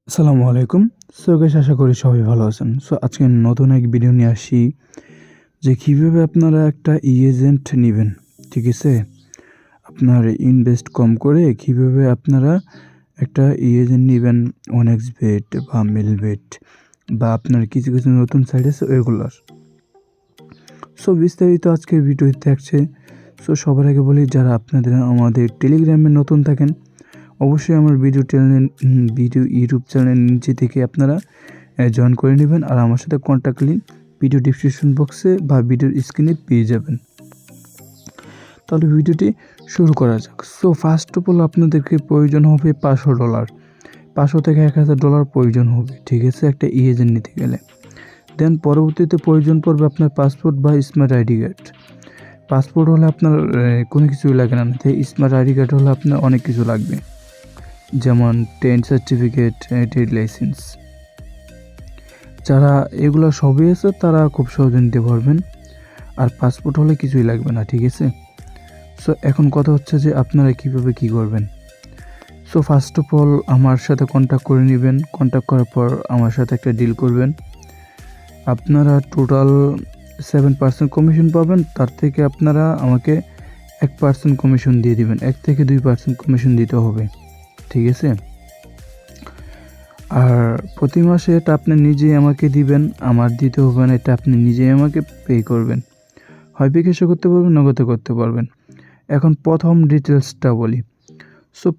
আসসালামু আলাইকুম। গাইস, আশা করি সবাই ভালো আছেন। আজকে নতুন এক ভিডিও নিয়ে আসি যে কীভাবে আপনারা একটা এজেন্ট নিবেন। ঠিক আছে? আপনার ইনভেস্ট কম করে কীভাবে আপনারা একটা এজেন্ট নিবেন, OneXBet বা Melbet বা আপনার কিছু নতুন সাইট আছে ওইগুলার। বিস্তারিত আজকের ভিডিওতে থাকছে। সবার আগে বলি, যারা আপনাদের আমাদের টেলিগ্রামে নতুন থাকেন অবশ্যই আমার ভিডিও ইউটিউব চ্যানেলের নিচে থেকে আপনারা জয়েন করে নেবেন, আর আমার সাথে কন্ট্যাক্ট লিঙ্ক ভিডিও ডিসক্রিপশন বক্সে বা ভিডিওর স্ক্রিনে পেয়ে যাবেন। তাহলে ভিডিওটি শুরু করা যাক। ফার্স্ট অফ অল আপনাদেরকে প্রয়োজন হবে $500, 500 থেকে $1000 প্রয়োজন হবে। ঠিক আছে, একটা এজেন্ট নিতে গেলে। দেন পরবর্তীতে প্রয়োজন পড়বে আপনার পাসপোর্ট বা স্মার্ট আইডি কার্ড। পাসপোর্ট হলে আপনার কোনো কিছুই লাগে না, স্মার্ট আইডি কার্ড হলে আপনার অনেক কিছু লাগবে, যেমন 10 সার্টিফিকেট, ট্রেড লাইসেন্স। যারা এগুলো সবই আছে তারা খুব সহজে নিতে পারবেন, আর পাসপোর্ট হলে কিছুই লাগবে না। ঠিক আছে, এখন কথা হচ্ছে যে আপনারা কীভাবে কী করবেন। ফার্স্ট অফ অল আমার সাথে কন্ট্যাক্ট করে নেবেন। কন্ট্যাক্ট করার পর আমার সাথে একটা ডিল করবেন। আপনারা টোটাল 7% কমিশন পাবেন, তার থেকে আপনারা আমাকে 1% কমিশন দিয়ে দিবেন। 1 থেকে 2% কমিশন দিতে হবে। ঠিক আছে, আর প্রতি মাসে এটা আপনি নিজেই আমাকে দিবেন, আমার দিতে হবে না। এটা আপনি নিজেই আমাকে পে করবেন, হয় বিকাশে করতে পারবেন, নগদে করতে পারবেন। এখন প্রথম ডিটেলসটা বলি।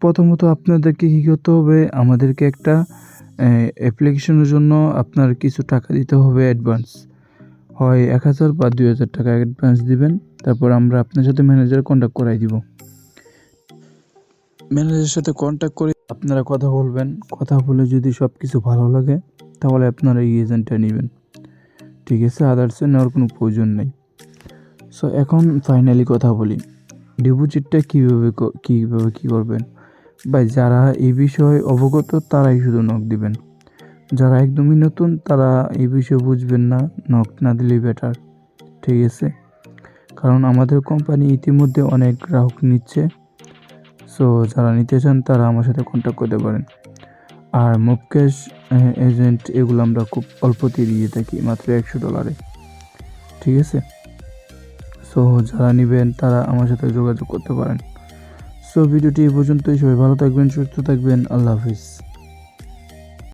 প্রথমত আপনাদেরকে কী করতে হবে, আমাদেরকে একটা অ্যাপ্লিকেশনের জন্য আপনার কিছু টাকা দিতে হবে অ্যাডভান্স, হয় 1000 বা 2000 টাকা অ্যাডভান্স দিবেন। তারপর আমরা আপনার সাথে ম্যানেজার কন্ট্যাক্ট করাই দিব। ম্যানেজারের সাথে কন্ট্যাক্ট করে আপনারা কথা বলবেন। কথা বলে যদি সব কিছু ভালো লাগে তাহলে আপনারা এই এজেন্টটা নেবেন। ঠিক আছে, আদার্সে নেওয়ার কোনো প্রয়োজন নেই। এখন ফাইনালি কথা বলি, ডিপোজিটটা কীভাবে কী করবেন। ভাই, যারা এই বিষয়ে অবগত তারাই শুধু নক দিবেন। যারা একদমই নতুন তারা এই বিষয়ে বুঝবেন না, নক না দিলেই বেটার। ঠিক আছে, কারণ আমাদের কোম্পানি ইতিমধ্যে অনেক গ্রাহক নিচ্ছে। যারা নিতে চান তারা আমার সাথে কন্ট্যাক্ট করতে পারেন। আর মুভ ক্যাশ এজেন্ট এগুলো আমরা খুব অল্পতে দিয়ে থাকি, মাত্র $100। ঠিক আছে, যারা নেবেন তারা আমার সাথে যোগাযোগ করতে পারেন। ভিডিওটি এই পর্যন্তই। সবাই ভালো থাকবেন, সুস্থ থাকবেন। আল্লাহ হাফিজ।